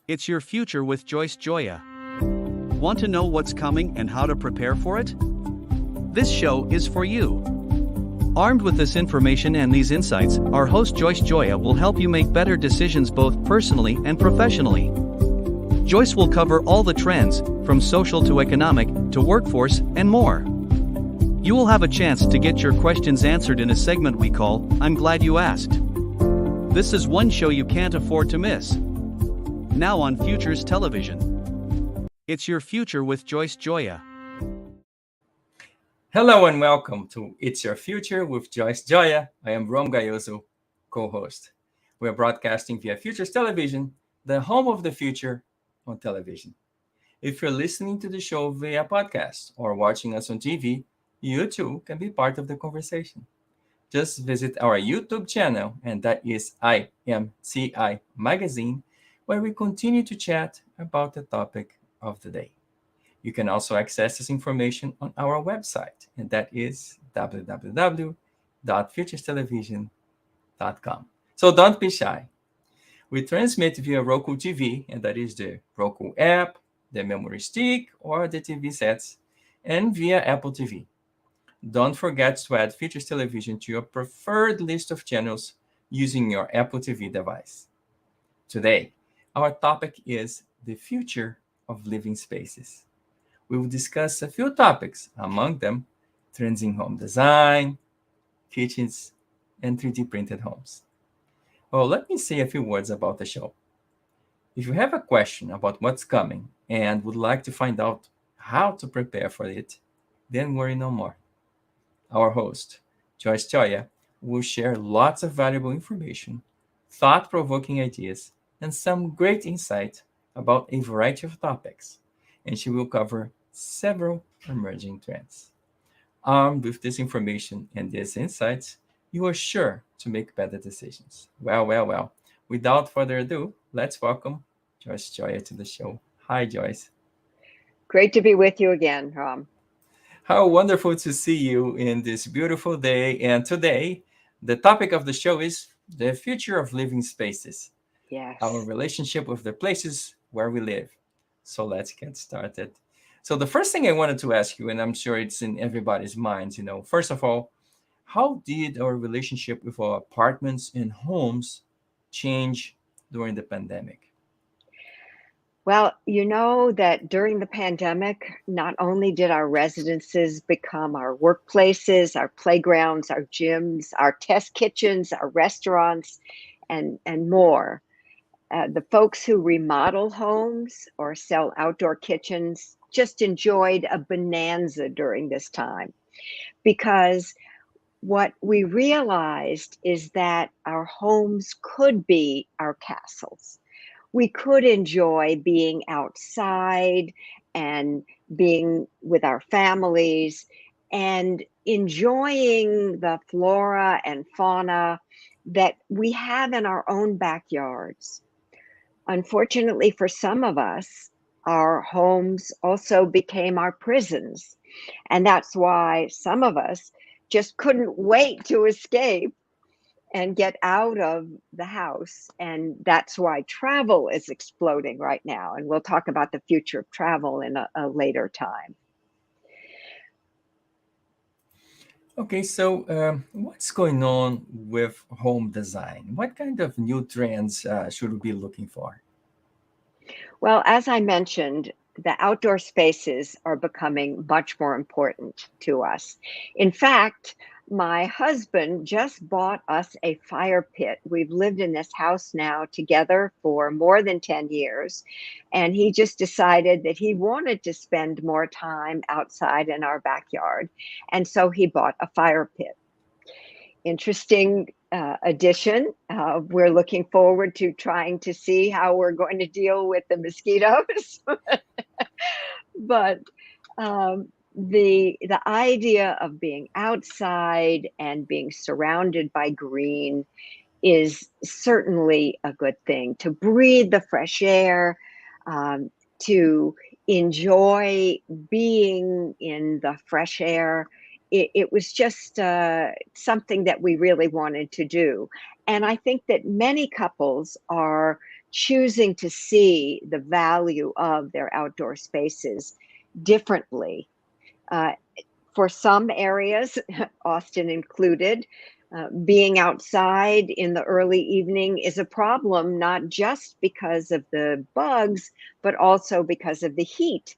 It's your future with Joyce Gioia. Want to know what's coming and how to prepare for it? This show is for you. Armed with this information and these insights, our host Joyce Gioia will help you make better decisions both personally and professionally. Joyce will cover all the trends, from social to economic, to workforce, and more. You will have a chance to get your questions answered in a segment we call, I'm Glad You Asked. This is one show you can't afford to miss. Now on Futures Television. It's your future with Joyce Gioia. Hello and welcome to It's Your Future with Joyce Gioia. I am Rom Gayoso, co-host. We are broadcasting via Futures Television, the home of the future on television. If you're listening to the show via podcast or watching us on TV, you too can be part of the conversation. Just visit our YouTube channel, and that is IMCI Magazine, where we continue to chat about the topic of the day. You can also access this information on our website, and that is www.futurestelevision.com. So don't be shy. We transmit via Roku TV, and that is the Roku app, the memory stick, or the TV sets, and via Apple TV. Don't forget to add Futures Television to your preferred list of channels using your Apple TV device. Today, our topic is the future of living spaces. We will discuss a few topics, among them trends in home design, kitchens, and 3D printed homes. Well, let me say a few words about the show. If you have a question about what's coming and would like to find out how to prepare for it, then worry no more. Our host, Joyce Gioia, will share lots of valuable information, thought-provoking ideas, and some great insight about a variety of topics, and she will cover several emerging trends. Armed with this information and these insights, you are sure to make better decisions. Well. Without further ado, let's welcome Joyce Gioia to the show. Hi, Joyce. Great to be with you again, Rom. How wonderful to see you in this beautiful day. And today, the topic of the show is the future of living spaces, Yes. our relationship with the places where we live. So let's get started. So the first thing I wanted to ask you, and I'm sure it's in everybody's minds, first of all, how did our relationship with our apartments and homes change during the pandemic? Well, you know that during the pandemic, not only did our residences become our workplaces, our playgrounds, our gyms, our test kitchens, our restaurants, and more. The folks who remodel homes or sell outdoor kitchens just enjoyed a bonanza during this time, because what we realized is that our homes could be our castles. We could enjoy being outside and being with our families and enjoying the flora and fauna that we have in our own backyards. Unfortunately, for some of us, our homes also became our prisons. And that's why some of us just couldn't wait to escape and get out of the house. And that's why travel is exploding right now. And we'll talk about the future of travel in a later time. Okay, so what's going on with home design? What kind of new trends should we be looking for? Well, as I mentioned, the outdoor spaces are becoming much more important to us. In fact, my husband just bought us a fire pit. We've lived in this house now together for more than 10 years, and he just decided that he wanted to spend more time outside in our backyard, and so he bought a fire pit. Interesting addition. We're looking forward to trying to see how we're going to deal with the mosquitoes. But the idea of being outside and being surrounded by green is certainly a good thing. To breathe the fresh air, to enjoy being in the fresh air. It was just something that we really wanted to do. And I think that many couples are choosing to see the value of their outdoor spaces differently. Uh, for some areas, Austin included, being outside in the early evening is a problem, not just because of the bugs, but also because of the heat.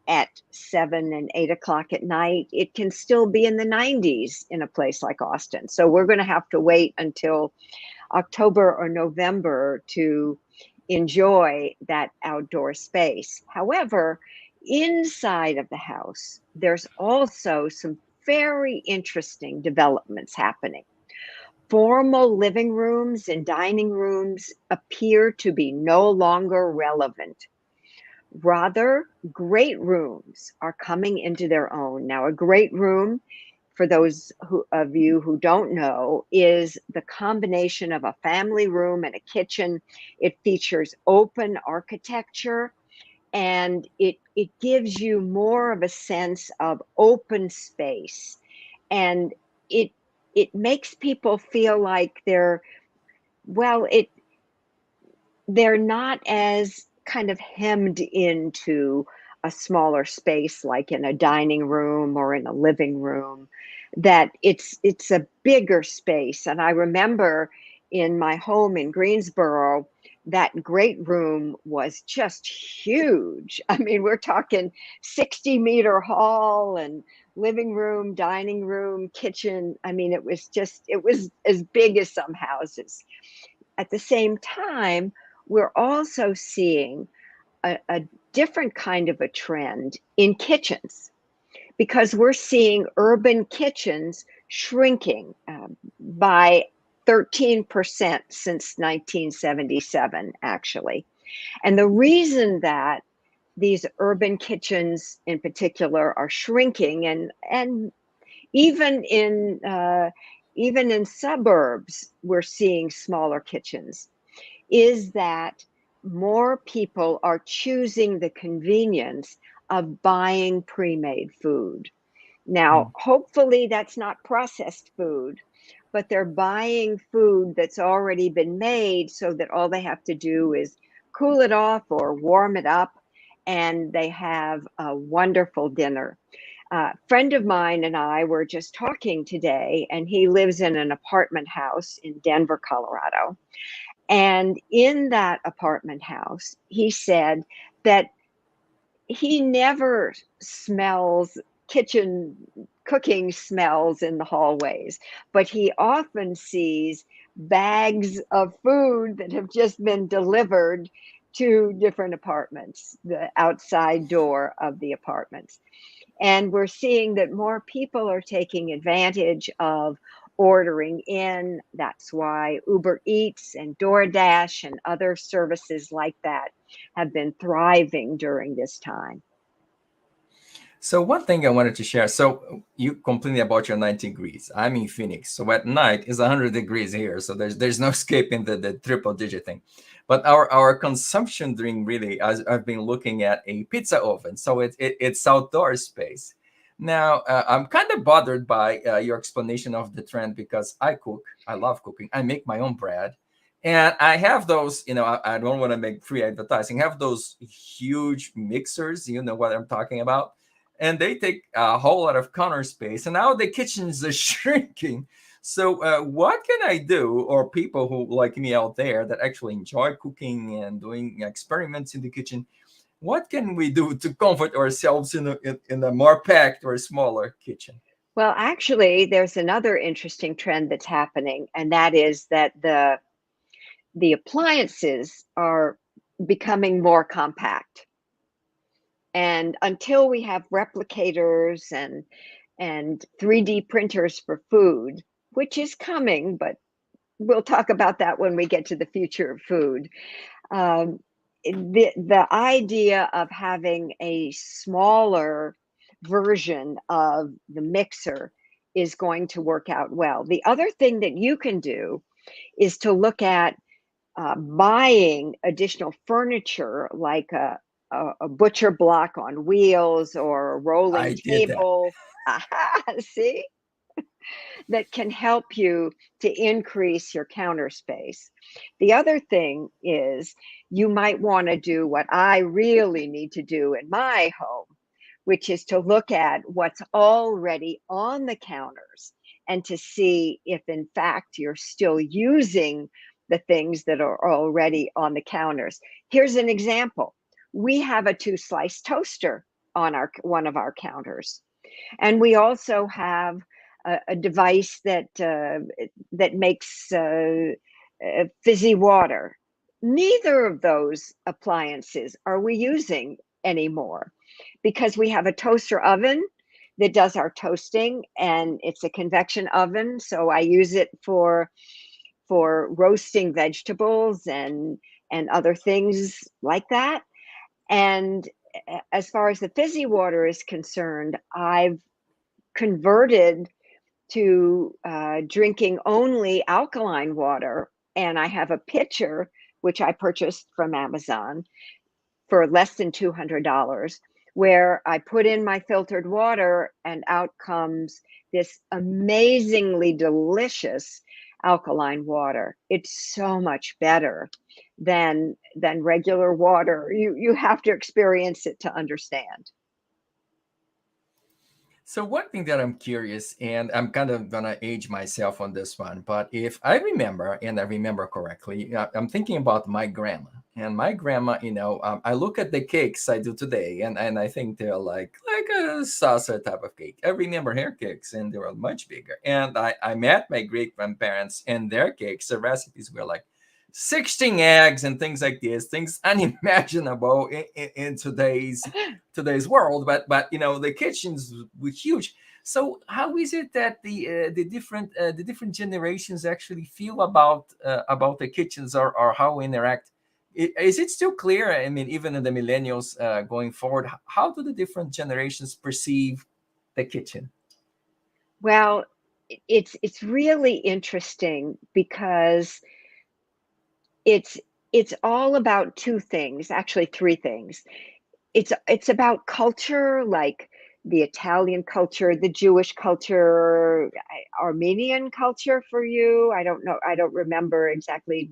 At 7 and 8 o'clock at night, it can still be in the 90s in a place like Austin. So we're going to have to wait until October or November to enjoy that outdoor space. However, inside of the house, there's also some very interesting developments happening. Formal living rooms and dining rooms appear to be no longer relevant. Rather, great rooms are coming into their own. Now, a great room, for those of you who don't know, is the combination of a family room and a kitchen. It features open architecture, and it gives you more of a sense of open space, and it makes people feel like they're not as kind of hemmed into a smaller space like in a dining room or in a living room, that it's a bigger space. And I remember in my home in Greensboro, that great room was just huge. I mean, we're talking 60-meter hall and living room, dining room, kitchen. I mean, it was as big as some houses. At the same time, we're also seeing a different kind of a trend in kitchens, because we're seeing urban kitchens shrinking by 13% since 1977, actually. And the reason that these urban kitchens in particular are shrinking, and even in suburbs, we're seeing smaller kitchens, is that more people are choosing the convenience of buying pre-made food. Now, hopefully that's not processed food, but they're buying food that's already been made so that all they have to do is cool it off or warm it up, and they have a wonderful dinner. A friend of mine and I were just talking today, and he lives in an apartment house in Denver, Colorado. And in that apartment house, he said that he never smells kitchen cooking smells in the hallways, but he often sees bags of food that have just been delivered to different apartments, the outside door of the apartments. And we're seeing that more people are taking advantage of ordering in. That's why Uber Eats and DoorDash and other services like that have been thriving during this time. So one thing I wanted to share. So you complaining about your 90 degrees. I'm in Phoenix, so at night it's 100 degrees here. So there's no escaping the triple digit thing. But our consumption during really, I've been looking at a pizza oven. So it's outdoor space. Now I'm kind of bothered by your explanation of the trend, because I cook. I love cooking. I make my own bread. And I have those, I don't want to make free advertising. I have those huge mixers, you know what I'm talking about, and they take a whole lot of counter space. And now the kitchens are shrinking. So what can I do, or people who like me out there that actually enjoy cooking and doing experiments in the kitchen, what can we do to comfort ourselves in a more packed or smaller kitchen? Well, actually, there's another interesting trend that's happening, and that is that the appliances are becoming more compact. And until we have replicators and 3D printers for food, which is coming, but we'll talk about that when we get to the future of food. The idea of having a smaller version of the mixer is going to work out well. The other thing that you can do is to look at buying additional furniture, like a butcher block on wheels or a rolling I did that. table. Aha, see? that can help you to increase your counter space. The other thing is you might want to do what I really need to do in my home, which is to look at what's already on the counters and to see if, in fact, you're still using the things that are already on the counters. Here's an example. We have a 2-slice toaster on one of our counters, and we also have a device that makes fizzy water. Neither of those appliances are we using anymore because we have a toaster oven that does our toasting, and it's a convection oven, so I use it for roasting vegetables and other things like that. And as far as the fizzy water is concerned, I've converted to drinking only alkaline water, and I have a pitcher which I purchased from Amazon for less than $200, where I put in my filtered water and out comes this amazingly delicious alkaline water. It's so much better than regular water. You have to experience it to understand. So one thing that I'm curious, and I'm kind of gonna age myself on this one, but if I remember, and I remember correctly, I'm thinking about my grandma. And my grandma, I look at the cakes I do today, and I think they're like a saucer type of cake. I remember her cakes, and they were much bigger. And I met my great grandparents, and their cakes, the recipes were like 16 eggs and things like this, things unimaginable in today's world. But the kitchens were huge. So how is it that the different generations actually feel about the kitchens, or how we interact? Is it still clear? I mean, even in the millennials going forward, how do the different generations perceive the kitchen? Well, it's really interesting because it's it's all about two things, actually three things. It's about culture, like the Italian culture, the Jewish culture, Armenian culture for you. I don't know. I don't remember exactly,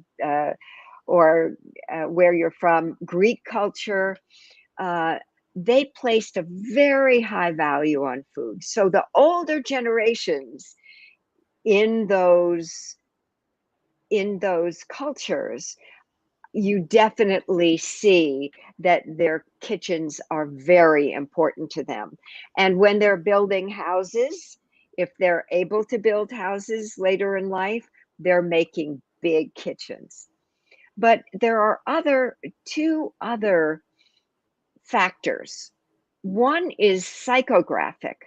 or where you're from. Greek culture. Uh, they placed a very high value on food. So the older generations in those cultures, you definitely see that their kitchens are very important to them. And when they're building houses, if they're able to build houses later in life, they're making big kitchens. But there are two other factors. One is psychographic,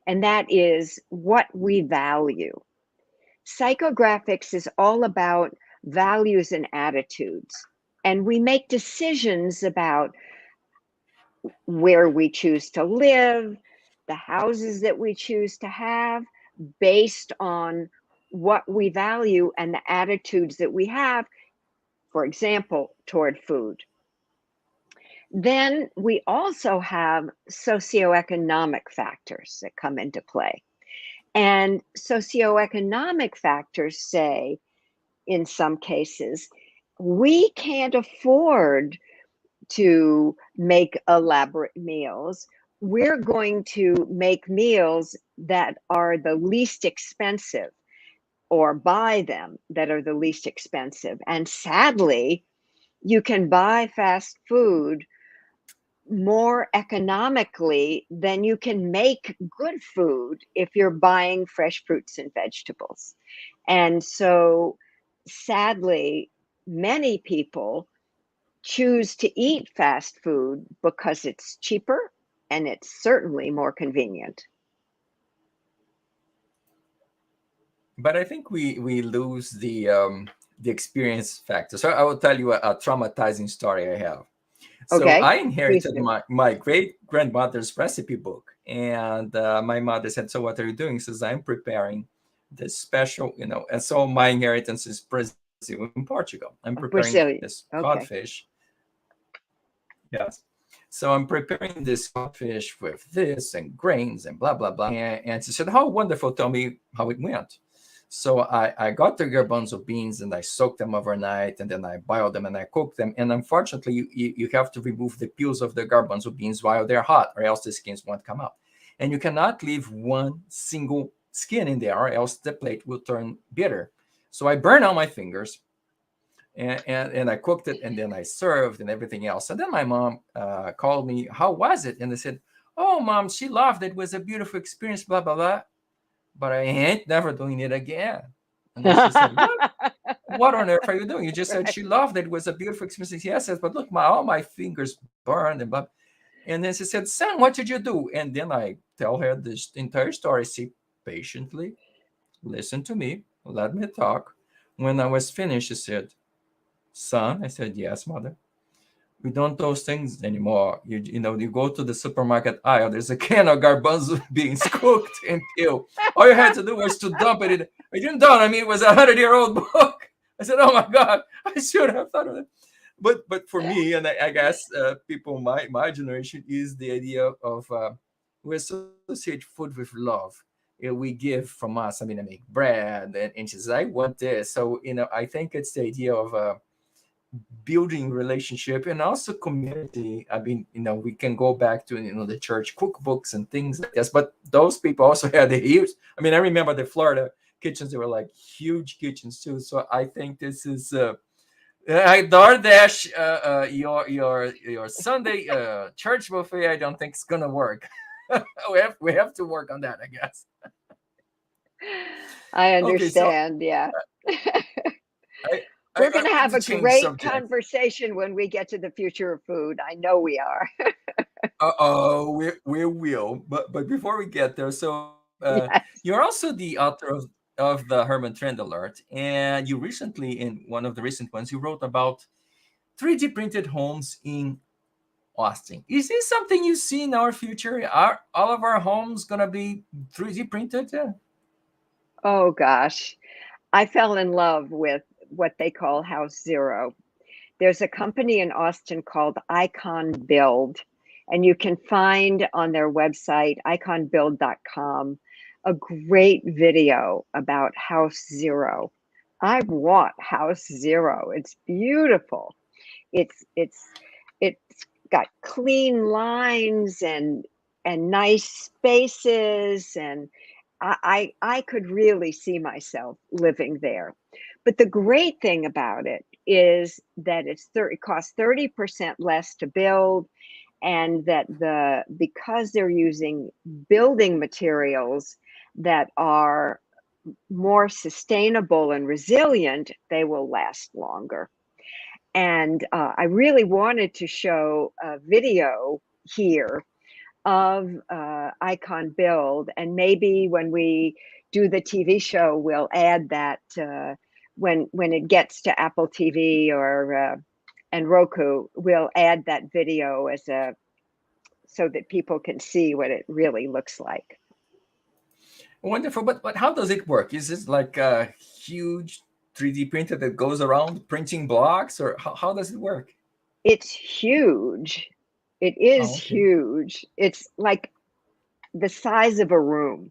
and that is what we value. Psychographics is all about values and attitudes. And we make decisions about where we choose to live, the houses that we choose to have, based on what we value and the attitudes that we have, for example, toward food. Then we also have socioeconomic factors that come into play. And socioeconomic factors say, in some cases, we can't afford to make elaborate meals. We're going to make meals that are the least expensive, or buy them that are the least expensive. And sadly, you can buy fast food more economically than you can make good food if you're buying fresh fruits and vegetables. And so, sadly, many people choose to eat fast food because it's cheaper and it's certainly more convenient. But I think we lose the experience factor. So I will tell you a traumatizing story I have. So Okay, I please inherited do. my great grandmother's recipe book, and my mother said, "So what are you doing?" Says, "I'm preparing this special, And so my inheritance is Brazil in Portugal. I'm preparing this Brazilian. Okay. codfish. Yes. So I'm preparing this codfish with this and grains and blah, blah, blah. And she said, how wonderful. Tell me how it went. So I got the garbanzo beans and I soaked them overnight, and then I boiled them and I cooked them. And unfortunately, you have to remove the peels of the garbanzo beans while they're hot, or else the skins won't come out. And you cannot leave one single skin in there, or else the plate will turn bitter. So I burned all my fingers, and I cooked it, and then I served and everything else. And then my mom called me, how was it? And I said, oh, Mom, she loved it. It was a beautiful experience, blah, blah, blah. But I ain't never doing it again. And then she said, what on earth are you doing? You just said she loved it. It was a beautiful experience. Yes, but look, all my fingers burned and blah. And then she said, son, what did you do? And then I tell her this entire story. She patiently listened to me, let me talk. When I was finished, she said, son, I said, yes, mother. We don't toast things anymore. You go to the supermarket aisle, there's a can of garbanzo beans cooked and peeled. All you had to do was to dump it in. I didn't dump. I mean, it was a 100-year-old book. I said, oh my God, I should have thought of it. But for me, and I guess people my generation, is the idea of we associate food with love. We give from us. I mean, I make bread, and she says, I want this. So I think it's the idea of building relationship and also community. I mean, we can go back to the church cookbooks and things like this, but those people also had a huge. I mean, I remember the Florida kitchens; they were like huge kitchens too. So I think this is. I DoorDash your Sunday church buffet. I don't think it's gonna work. we have to work on that, I guess. I Okay, so understand. Yeah. I We're I going to want have to a change great subject. conversation when we get to the future of food. I know we are. Oh, we will. But before we get there, so Yes. you're also the author of the Herman Trend Alert, and you recently, in one of the recent ones, you wrote about 3D printed homes in Austin. Is this something you see in our future? Are all of our homes gonna be 3D printed? Yeah. Oh, gosh. I fell in love with what they call House Zero. There's a company in Austin called Icon Build, and you can find on their website, iconbuild.com, a great video about House Zero. I want House Zero. It's beautiful. It's it's got clean lines and nice spaces, and I could really see myself living there. But the great thing about it is that it costs 30% less to build, and that because they're using building materials that are more sustainable and resilient, they will last longer. And I really wanted to show a video here of Icon Build, and maybe when we do the TV show, we'll add that when it gets to Apple TV or and Roku, we'll add that video so that people can see what it really looks like. Wonderful. But how does it work? Is it like a huge 3D printer that goes around printing blocks, or how does it work? It's huge. It is Oh, okay. huge. It's like the size of a room,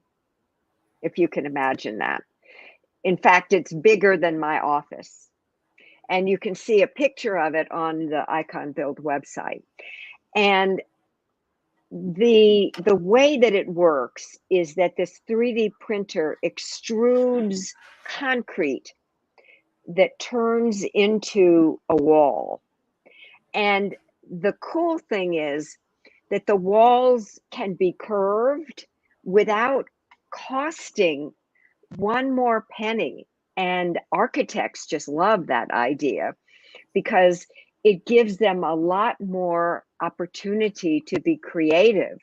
if you can imagine that. In fact, it's bigger than my office. And you can see a picture of it on the Icon Build website. And the way that it works is that this 3D printer extrudes concrete that turns into a wall. And the cool thing is that the walls can be curved without costing one more penny. And architects just love that idea because it gives them a lot more opportunity to be creative.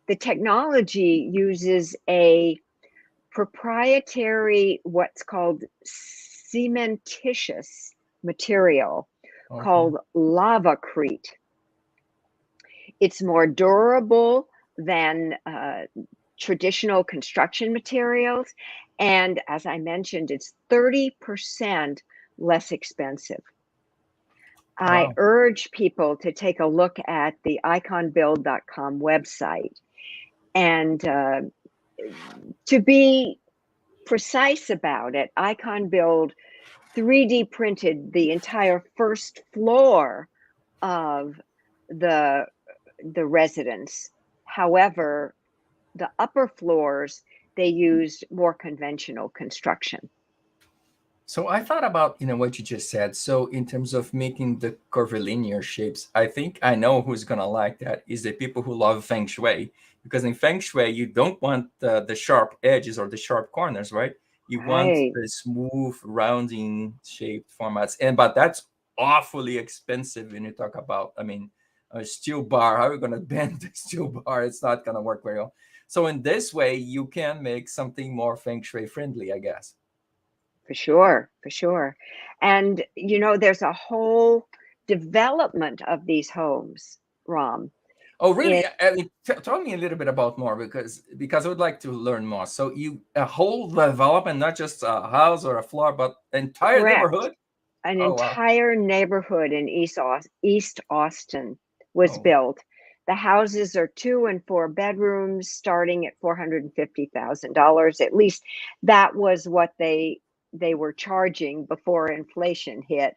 The technology uses a proprietary, what's called cementitious material Okay. called lavacrete. It's more durable than traditional construction materials. And as I mentioned, it's 30% less expensive. I Wow. urge people to take a look at the iconbuild.com website. And to be precise about it, Icon Build 3D printed the entire first floor of the residence. However, the upper floors, they used more conventional construction. So I thought about, what you just said. So in terms of making the curvilinear shapes, I think I know who's gonna like that is the people who love feng shui, because in feng shui you don't want the sharp edges or the sharp corners, right? You want Right. the smooth, rounding shaped formats, but that's awfully expensive when you talk about, a steel bar. How are you gonna bend the steel bar? It's not gonna work very well. So in this way, you can make something more feng shui friendly, I guess. For sure, for sure. And there's a whole development of these homes, Rom. Oh, really? In Tell me a little bit about more, because I would like to learn more. So you a whole development, not just a house or a floor, but entire Correct. neighborhood. An Oh wow! entire neighborhood in East Austin was Oh, built. The houses are 2 and 4 bedrooms, starting at $450,000. At least that was what they were charging before inflation hit.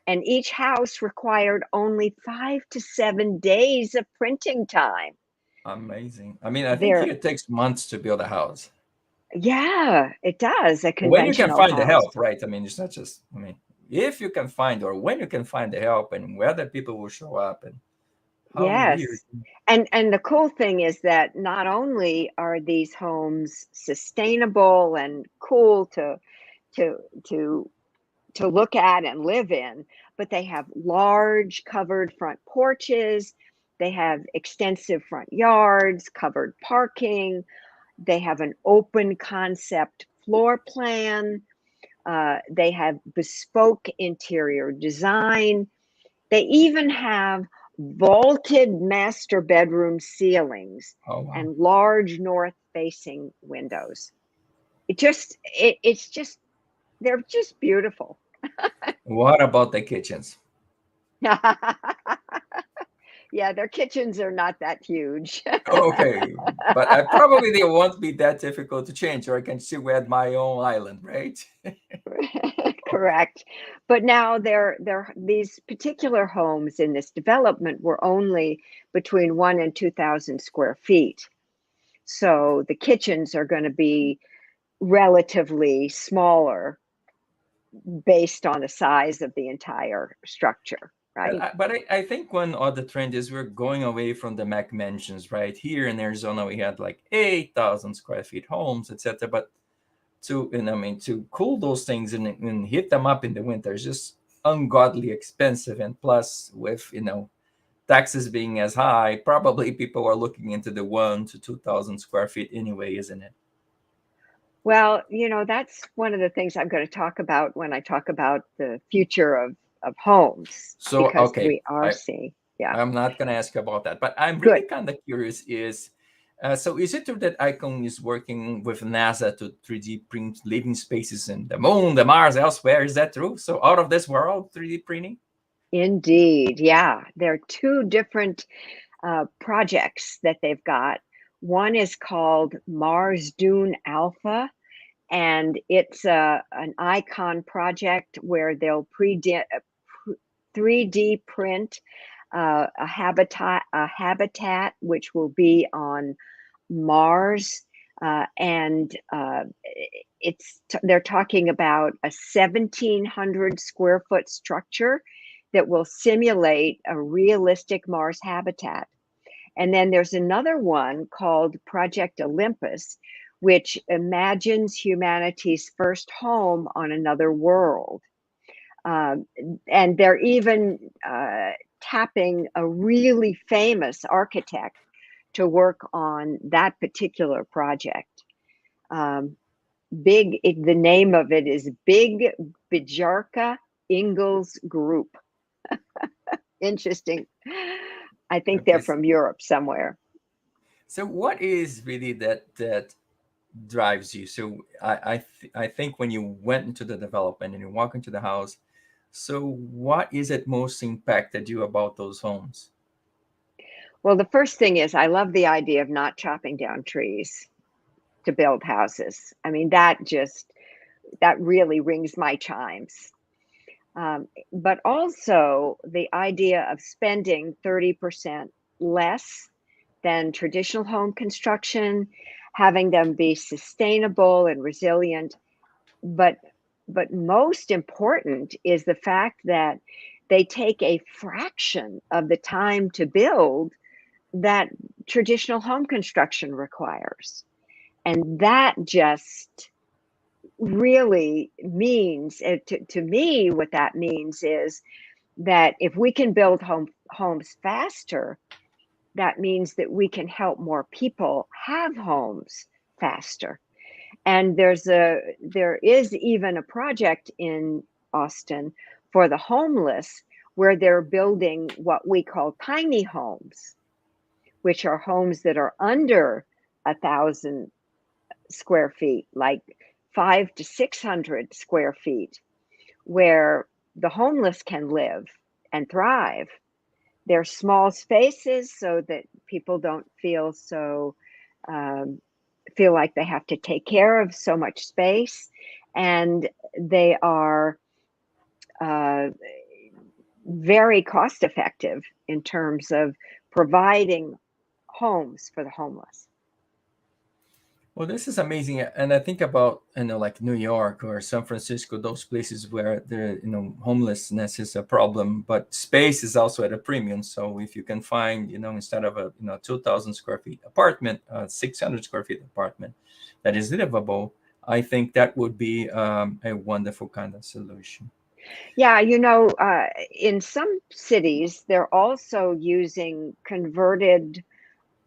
And each house required only 5 to 7 days of printing time. amazing! I think here There, it takes months to build a house. yeah, it does. A When you can conventional find the house. help, right? It's not just. If you can find, or when you can find the help, and whether people will show up, and how weird. Yes. And the cool thing is that not only are these homes sustainable and cool to to to look at and live in, but they have large covered front porches, they have extensive front yards, covered parking, they have an open concept floor plan, they have bespoke interior design, they even have vaulted master bedroom ceilings Oh wow! and large north facing windows. It's just they're just beautiful. What about the kitchens? Yeah, their kitchens are not that huge. Okay, but I probably they won't be that difficult to change, or I can still add my own island, right? Correct. But now they're these particular homes in this development were only between 1 and 2,000 square feet. So the kitchens are going to be relatively smaller based on the size of the entire structure, But right? I think one other trend is we're going away from the Mac mansions, right? Here in Arizona, we had like 8,000 square feet homes, etc. But to cool those things and heat them up in the winter is just ungodly expensive. And plus, with taxes being as high, probably people are looking into the 1 to 2,000 square feet anyway, isn't it? Well, that's one of the things I'm going to talk about when I talk about the future of homes, So because okay, we are seeing, yeah, I'm not going to ask you about that, but I'm good. really kind of curious so is it true that Icon is working with NASA to 3D print living spaces in the moon, the Mars, elsewhere? Is that true? So out of this world 3D printing? Indeed. Yeah. There are two different projects that they've got. One is called Mars Dune Alpha, and it's an icon project where they'll 3D print a habitat which will be on Mars, and they're talking about a 1,700 square foot structure that will simulate a realistic Mars habitat. And then there's another one called Project Olympus, which imagines humanity's first home on another world. Um, and they're even tapping a really famous architect to work on that particular project. Um, the name of it is Big Bijarka Ingalls Group. Interesting. I think they're Okay. from Europe somewhere. So what is really that drives you? So I think when you went into the development and you walk into the house, So what is it most impacted you about those homes? Well, the first thing is I love the idea of not chopping down trees to build houses. I mean, that really rings my chimes. But also the idea of spending 30% less than traditional home construction, having them be sustainable and resilient. But most important is the fact that they take a fraction of the time to build that traditional home construction requires. And that just really means, to me, what that means is that if we can build homes faster, that means that we can help more people have homes faster. And there is even a project in Austin for the homeless where they're building what we call tiny homes, which are homes that are under 1,000 square feet, like 500 to 600 square feet, where the homeless can live and thrive. They're small spaces so that people don't um, feel like they have to take care of so much space, and they are uh, very cost effective in terms of providing homes for the homeless. Well, this is amazing, and I think about like New York or San Francisco, those places where the homelessness is a problem, but space is also at a premium. So if you can find instead of a 2,000 square feet apartment, a 600 square feet apartment that is livable, I think that would be a wonderful kind of solution. Yeah, in some cities, they're also using converted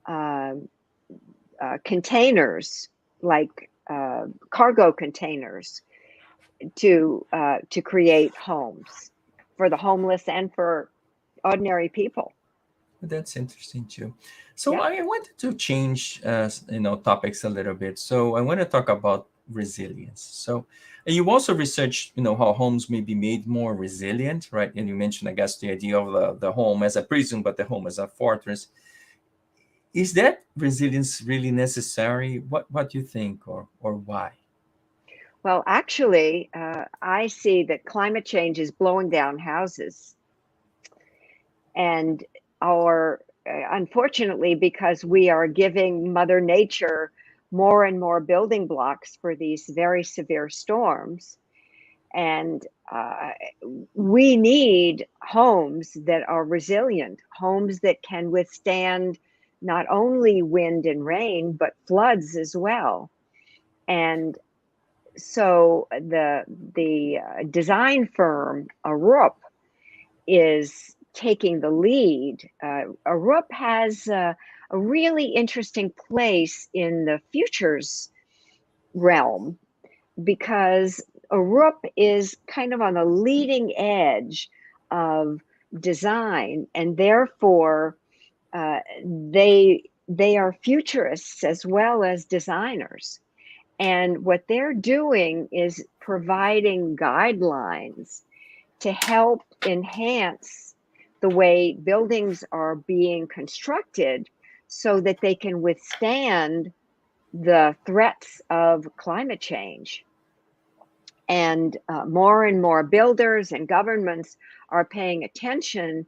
uh, containers, like cargo containers, to create homes for the homeless and for ordinary people. That's interesting too. So Yeah. I wanted to change, topics a little bit. So I want to talk about resilience. So you also researched, how homes may be made more resilient, right? And you mentioned, I guess, the idea of the home as a prison, but the home as a fortress. Is that resilience really necessary? What do you think, or why? Well, actually, I see that climate change is blowing down houses, and our unfortunately, because we are giving Mother Nature more and more building blocks for these very severe storms, and we need homes that are resilient, homes that can withstand not only wind and rain, but floods as well. And so the design firm Arup is taking the lead. Arup has a really interesting place in the futures realm because Arup is kind of on the leading edge of design, and therefore they are futurists as well as designers. And what they're doing is providing guidelines to help enhance the way buildings are being constructed so that they can withstand the threats of climate change. And more builders and governments are paying attention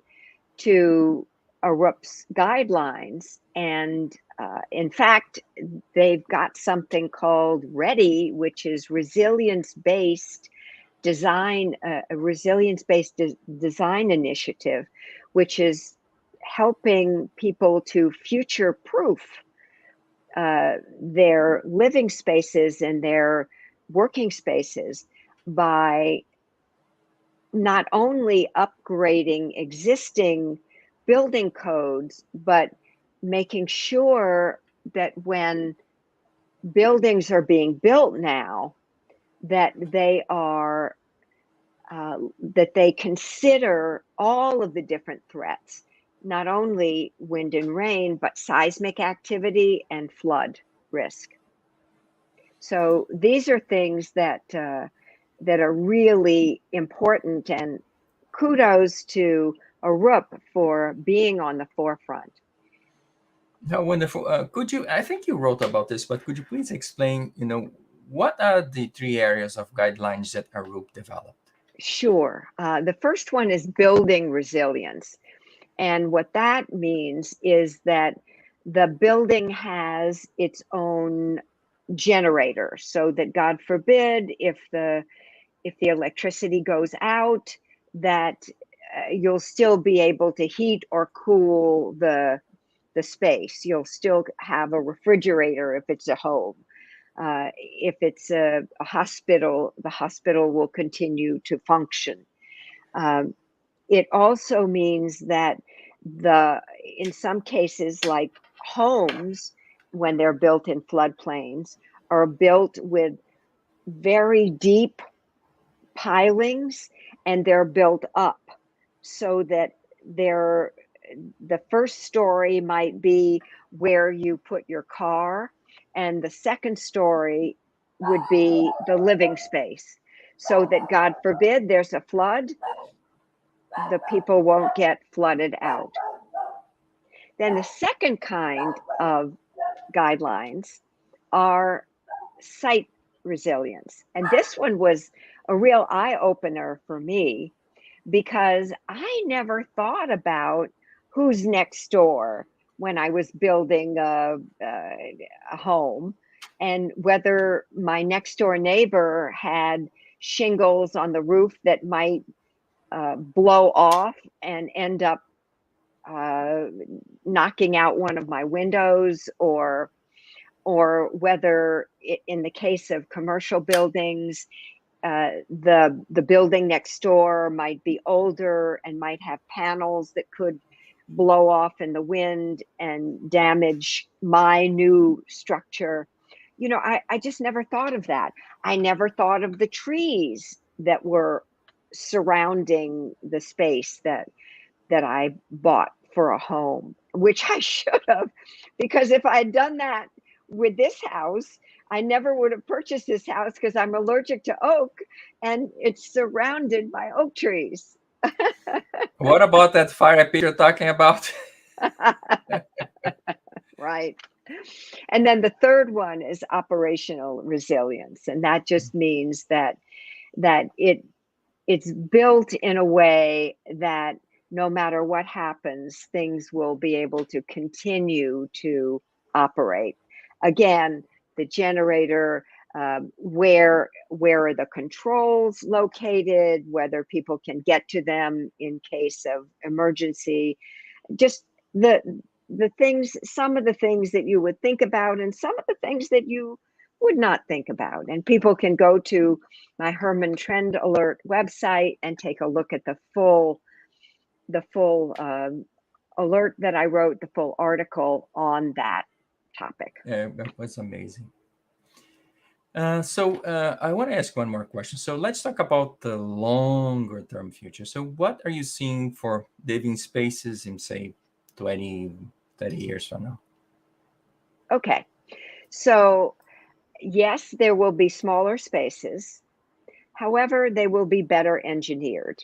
to Arup's guidelines. And in fact, they've got something called READY, which is resilience-based design, a resilience-based design initiative, which is helping people to future-proof their living spaces and their working spaces by not only upgrading existing building codes, but making sure that when buildings are being built now, that they consider all of the different threats, not only wind and rain, but seismic activity and flood risk. So these are things that are really important, and kudos to Arup for being on the forefront. How wonderful. I think you wrote about this, but could you please explain, what are the three areas of guidelines that Arup developed? Sure. The first one is building resilience. And what that means is that the building has its own generator, so that God forbid if the electricity goes out, that you'll still be able to heat or cool the space. You'll still have a refrigerator if it's a home. If it's a hospital, the hospital will continue to function. Um, it also means that in some cases, like homes, when they're built in floodplains, are built with very deep pilings, and they're built up so that the first story might be where you put your car, and the second story would be the living space, so that God forbid there's a flood, the people won't get flooded out. Then the second kind of guidelines are site resilience. And this one was a real eye opener for me, because I never thought about who's next door when I was building a home, and whether my next door neighbor had shingles on the roof that might blow off and end up knocking out one of my windows, or whether in the case of commercial buildings, the building next door might be older and might have panels that could blow off in the wind and damage my new structure. I just never thought of that. I never thought of the trees that were surrounding the space that I bought for a home, which I should have, because if I had done that with this house, I never would have purchased this house, because I'm allergic to oak and it's surrounded by oak trees. What about that fire pit you're talking about? Right. And then the third one is operational resilience. And that just means that it's built in a way that no matter what happens, things will be able to continue to operate. Again, the generator, where are the controls located, whether people can get to them in case of emergency, just the things, some of the things that you would think about, and some of the things that you would not think about. And people can go to my Herman Trend Alert website and take a look at the full alert that I wrote, the full article on that topic. Yeah, that was amazing. I want to ask one more question. So let's talk about the longer term future. So what are you seeing for living spaces in, say, 20, 30 years from now? Okay, so yes, there will be smaller spaces. However, they will be better engineered.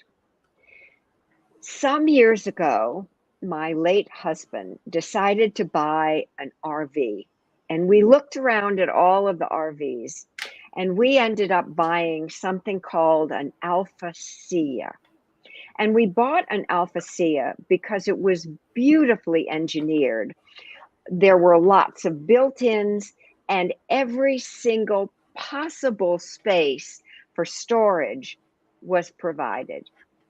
Some years ago, my late husband decided to buy an RV, and we looked around at all of the RVs, and we ended up buying something called an Alpha Sia. And we bought an Alpha Sia because it was beautifully engineered. There were lots of built-ins, and every single possible space for storage was provided.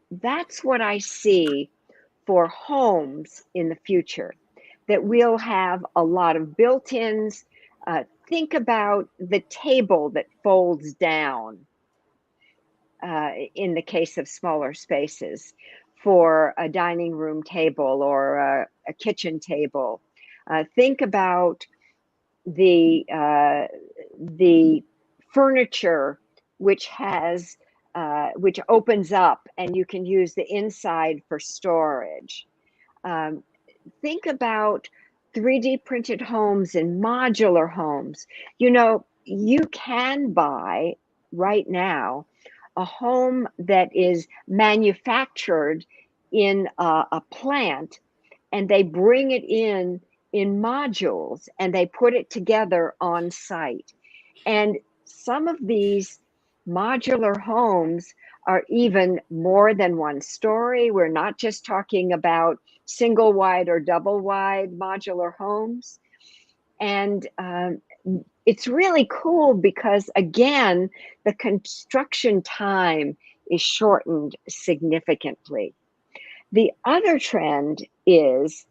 That's what I see for homes in the future, that we'll have a lot of built-ins. Think about the table that folds down in the case of smaller spaces, for a dining room table or a kitchen table. Think about the furniture which opens up and you can use the inside for storage. Think about 3D printed homes and modular homes. You can buy right now a home that is manufactured in a plant, and they bring it in modules and they put it together on site. And some of these modular homes are even more than one story. We're not just talking about single wide or double wide modular homes. And it's really cool because, again, the construction time is shortened significantly. The other trend is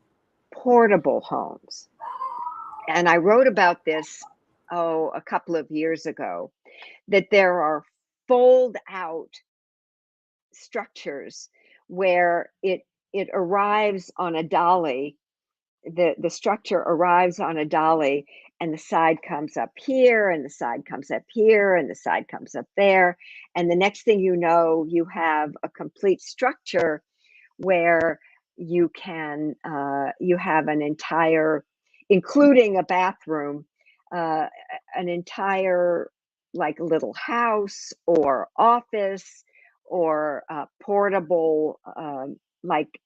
portable homes. And I wrote about this, a couple of years ago, that there are fold out structures where it arrives on a dolly. The structure arrives on a dolly, and the side comes up here, and the side comes up here, and the side comes up there. And the next thing you know, you have a complete structure where you have an entire, including a bathroom, uh, an entire like little house or office or portable, like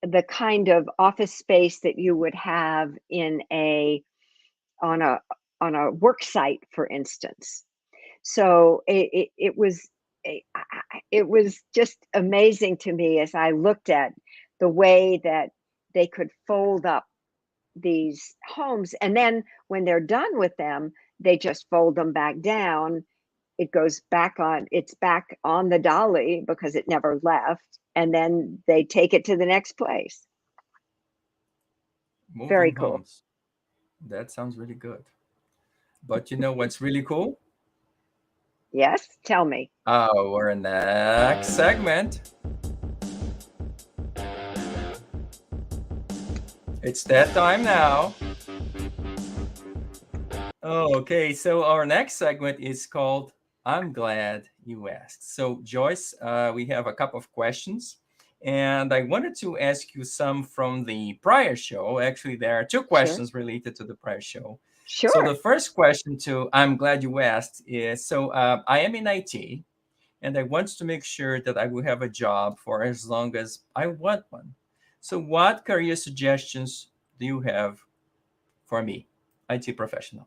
the kind of office space that you would have in a on a on a work site, for instance. So it was just amazing to me as I looked at the way that they could fold up these homes, and then when they're done with them, they just fold them back down. It's back on the dolly because it never left, and then they take it to the next place. Very Moving cool. homes. That sounds really good. But you know what's really cool? Yes, tell me. Our next segment. It's that time now. Oh, okay. So our next segment is called I'm Glad You Asked. So, Joyce, we have a couple of questions, and I wanted to ask you some from the prior show. Actually, there are two Sure. questions related to the prior show. So, the Sure. first question to I'm Glad You Asked is I am in IT, and I want to make sure that I will have a job for as long as I want one. So, what career suggestions do you have for me, IT professional?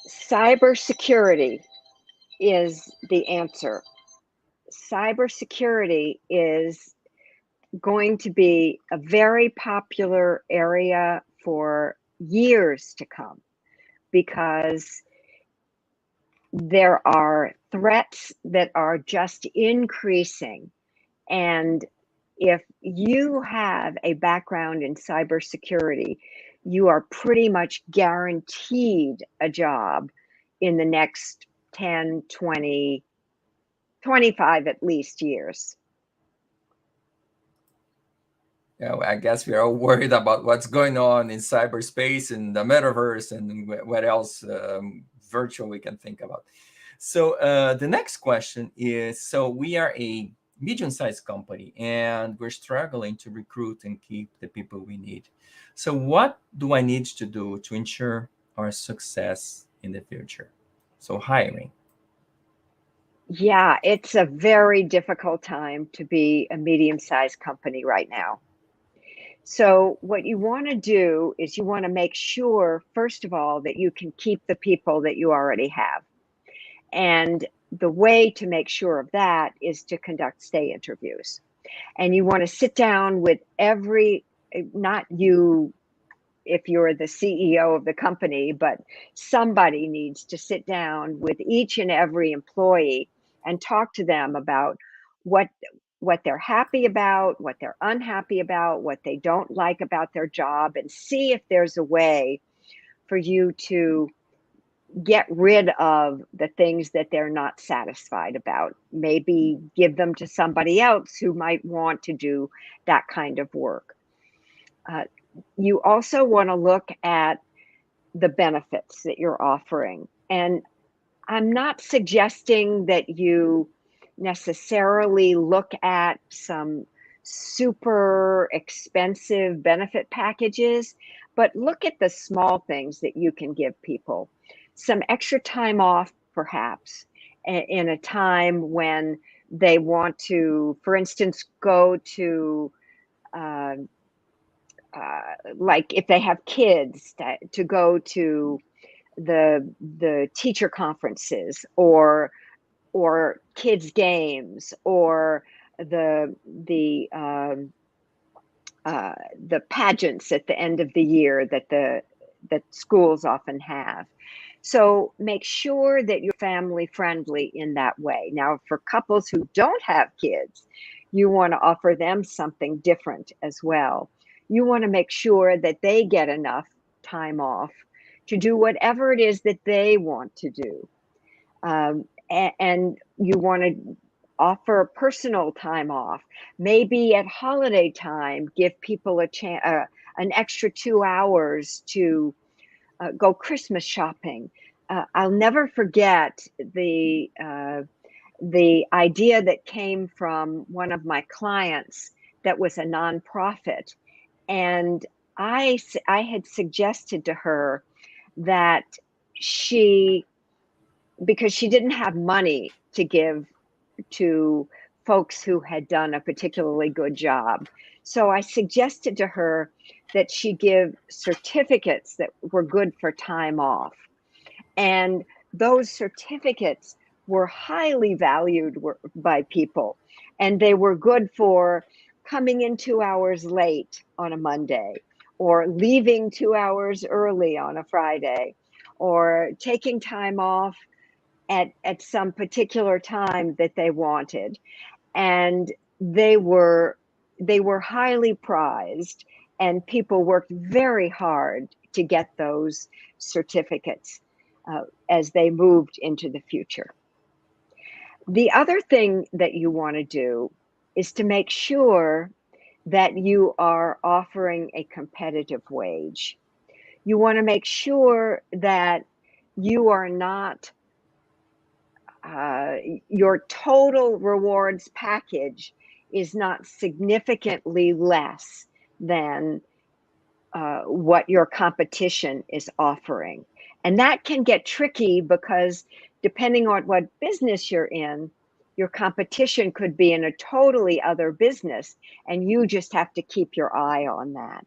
Cybersecurity is the answer. Cybersecurity is going to be a very popular area for years to come because there are threats that are just increasing. And if you have a background in cybersecurity, you are pretty much guaranteed a job in the next 10, 20, 25 at least years. Yeah, I guess we are all worried about what's going on in cyberspace and the metaverse and what else virtual we can think about. So the next question is, so we are a medium-sized company and we're struggling to recruit and keep the people we need. So what do I need to do to ensure our success in the future? So hiring. Yeah, it's a very difficult time to be a medium-sized company right now. So, what you want to do is you want to make sure, first of all, that you can keep the people that you already have. And the way to make sure of that is to conduct stay interviews. And you want to sit down with not you if you're the CEO of the company, but somebody needs to sit down with each and every employee and talk to them about what what they're happy about, what they're unhappy about, what they don't like about their job, and see if there's a way for you to get rid of the things that they're not satisfied about. Maybe give them to somebody else who might want to do that kind of work. Uh, you also want to look at the benefits that you're offering. And I'm not suggesting that you necessarily look at some super expensive benefit packages, but look at the small things that you can give people. Some extra time off, perhaps, in a time when they want to, for instance, go to uh, like if they have kids to go to the teacher conferences or kids games or the pageants at the end of the year that schools often have. So make sure that you're family friendly in that way. Now, for couples who don't have kids, you want to offer them something different as well. You want to make sure that they get enough time off to do whatever it is that they want to do. And you want to offer personal time off. Maybe at holiday time, give people an extra 2 hours to go Christmas shopping. I'll never forget the idea that came from one of my clients that was a nonprofit, and I had suggested to her that because she didn't have money to give to folks who had done a particularly good job. So I suggested to her that she give certificates that were good for time off. And those certificates were highly valued by people. And they were good for coming in 2 hours late on a Monday, or leaving 2 hours early on a Friday, or taking time off at some particular time that they wanted. And they were highly prized, and people worked very hard to get those certificates as they moved into the future. The other thing that you want to do is to make sure that you are offering a competitive wage. You want to make sure that you are not your total rewards package is not significantly less than what your competition is offering. And that can get tricky because depending on what business you're in, your competition could be in a totally other business, and you just have to keep your eye on that.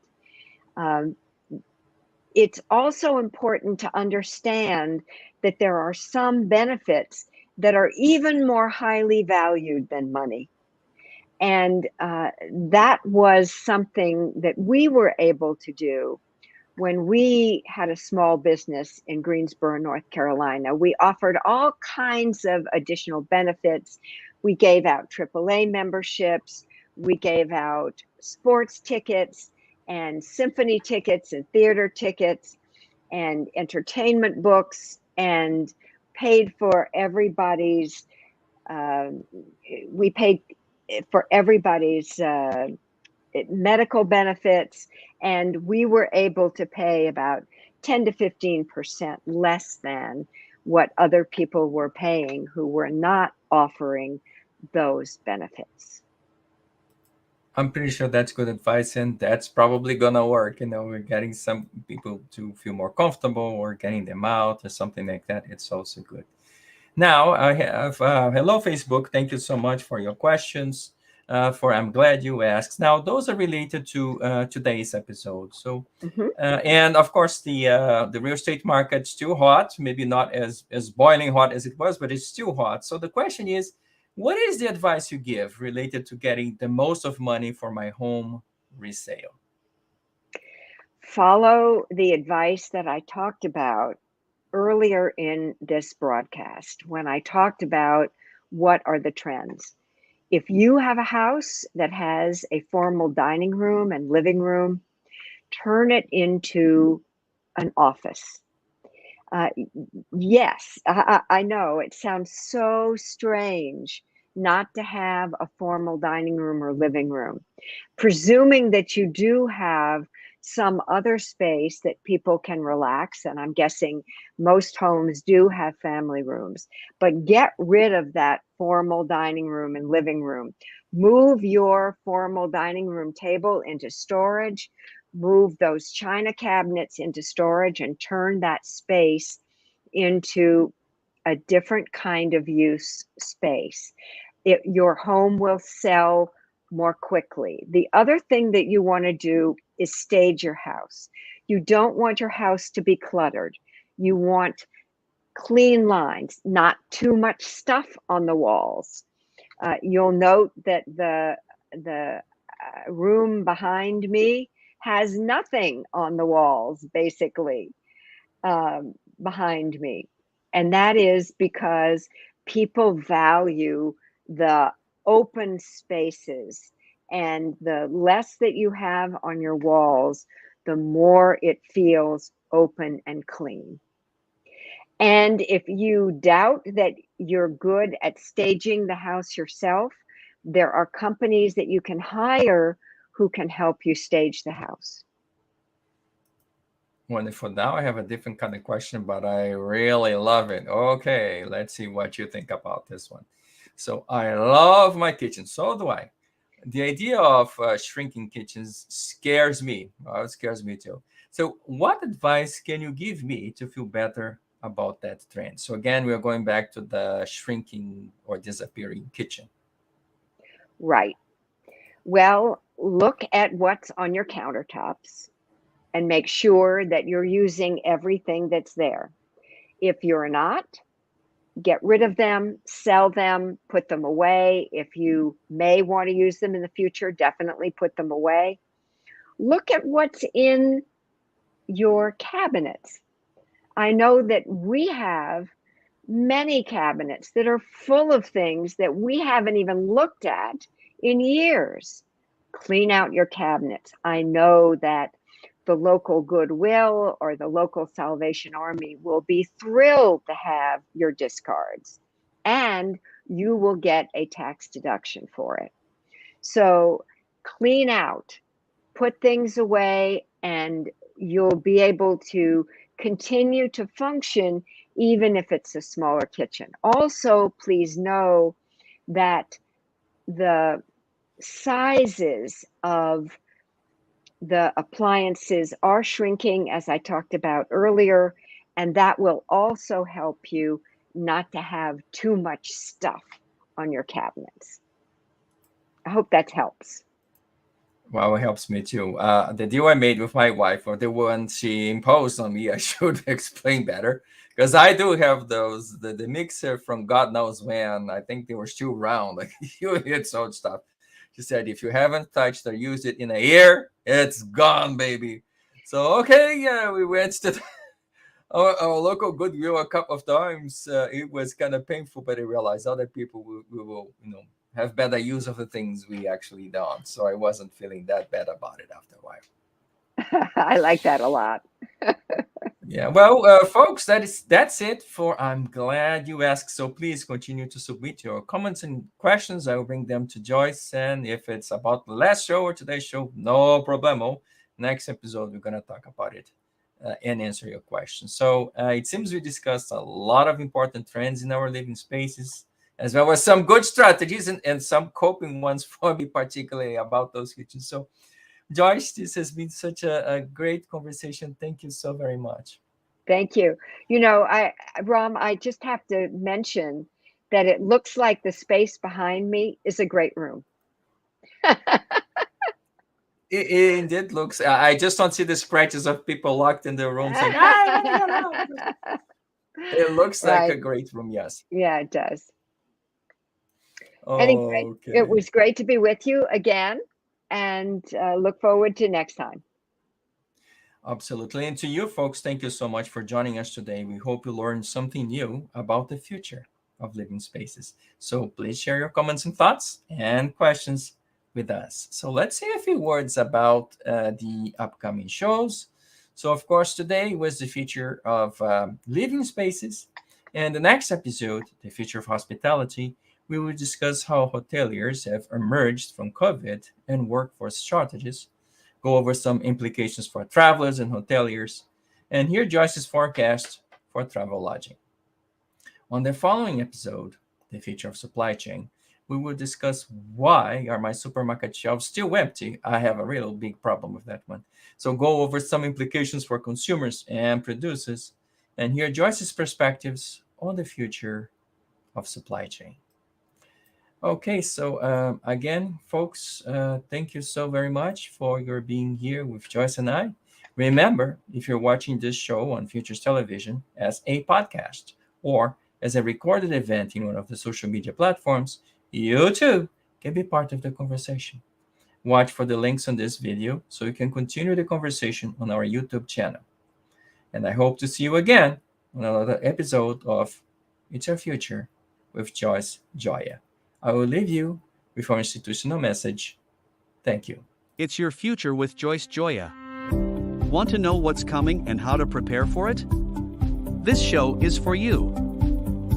It's also important to understand that there are some benefits that are even more highly valued than money. And that was something that we were able to do when we had a small business in Greensboro, North Carolina. We offered all kinds of additional benefits. We gave out AAA memberships. We gave out sports tickets and symphony tickets and theater tickets and entertainment books, and paid for everybody's we paid for everybody's medical benefits, and we were able to pay about 10 to 15% less than what other people were paying who were not offering those benefits. I'm pretty sure that's good advice, and that's probably gonna work. We're getting some people to feel more comfortable, or getting them out, or something like that. It's also good. Now I have hello Facebook. Thank you so much for your questions. I'm glad you asked. Now those are related to today's episode. So, and of course the real estate market's still hot. Maybe not as boiling hot as it was, but it's still hot. So the question is, what is the advice you give related to getting the most of money for my home resale? Follow the advice that I talked about earlier in this broadcast when I talked about what are the trends. If you have a house that has a formal dining room and living room, turn it into an office. Yes, I know it sounds so strange not to have a formal dining room or living room. Presuming that you do have some other space that people can relax, and I'm guessing most homes do have family rooms, but get rid of that formal dining room and living room. Move your formal dining room table into storage, move those china cabinets into storage, and turn that space into a different kind of use space. Your home will sell more quickly. The other thing that you want to do is stage your house. You don't want your house to be cluttered. You want clean lines, not too much stuff on the walls. You'll note that the room behind me has nothing on the walls, basically, behind me. And that is because people value the open spaces, and the less that you have on your walls, the more it feels open and clean. And if you doubt that you're good at staging the house yourself, there are companies that you can hire who can help you stage the house. Wonderful. Now I have a different kind of question, but I really love it. Okay, let's see what you think about this one. So I love my kitchen. So do I. The idea of shrinking kitchens scares me. Well, it scares me too. So what advice can you give me to feel better about that trend? So again, we are going back to the shrinking or disappearing kitchen. Right. Well, look at what's on your countertops and make sure that you're using everything that's there. If you're not, get rid of them, sell them, put them away. If you may want to use them in the future, definitely put them away. Look at what's in your cabinets. I know that we have many cabinets that are full of things that we haven't even looked at in years. Clean out your cabinets. I know that the local Goodwill or the local Salvation Army will be thrilled to have your discards, and you will get a tax deduction for it. So clean out, put things away, and you'll be able to continue to function even if it's a smaller kitchen. Also, please know that the sizes of the appliances are shrinking, as I talked about earlier, and that will also help you not to have too much stuff on your cabinets. I hope that helps. Wow, it helps me too. The deal I made with my wife, or the one she imposed on me, I should explain better, because I do have those the mixer from God knows when. I think they were still around, like it's old stuff. She said, if you haven't touched or used it in a year, it's gone, baby. So okay, yeah, we went to our local Goodwill a couple of times. It was kind of painful, but I realized other people will, have better use of the things we actually don't. So I wasn't feeling that bad about it after a while. I like that a lot. Yeah, well, folks, that's it for I'm glad you asked. So please continue to submit your comments and questions. I will bring them to Joyce, and if it's about the last show or today's show, no problemo. Next episode, we're gonna talk about it and answer your questions. So it seems we discussed a lot of important trends in our living spaces, as well as some good strategies and some coping ones for me, particularly about those kitchens. So Joyce, this has been such a great conversation. Thank you so very much. Thank you. Ram, I just have to mention that it looks like the space behind me is a great room. It indeed looks. I just don't see the scratches of people locked in the room saying, "I want to get out." It looks like a Right. great room. Yes. Yeah, it does. Anyway, it Okay. was great to be with you again, and look forward to next time. Absolutely. And to you folks, thank you so much for joining us today. We hope you learned something new about the future of living spaces. So please share your comments and thoughts and questions with us. So let's say a few words about the upcoming shows. So, of course, today was the feature of living spaces. And the next episode, the future of hospitality, we will discuss how hoteliers have emerged from COVID and workforce shortages, go over some implications for travelers and hoteliers, and hear Joyce's forecast for travel lodging. On the following episode, the future of supply chain, we will discuss why are my supermarket shelves still empty. I have a real big problem with that one. So go over some implications for consumers and producers, and hear Joyce's perspectives on the future of supply chain. Okay, so again, folks, thank you so very much for your being here with Joyce and I. Remember, if you're watching this show on Futures Television as a podcast or as a recorded event in one of the social media platforms, you too can be part of the conversation. Watch for the links on this video so you can continue the conversation on our YouTube channel. And I hope to see you again on another episode of It's Your Future with Joyce Gioia. I will leave you with our institutional message. Thank you. It's your future with Joyce Gioia. Want to know what's coming and how to prepare for it? This show is for you.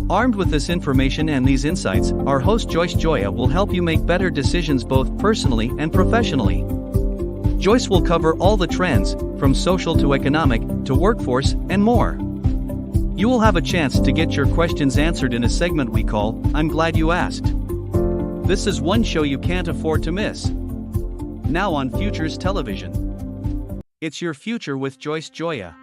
Armed with this information and these insights, our host Joyce Gioia will help you make better decisions both personally and professionally. Joyce will cover all the trends, from social to economic, to workforce, and more. You will have a chance to get your questions answered in a segment we call, I'm Glad You Asked. This is one show you can't afford to miss. Now on Futures Television. It's your future with Joyce Gioia.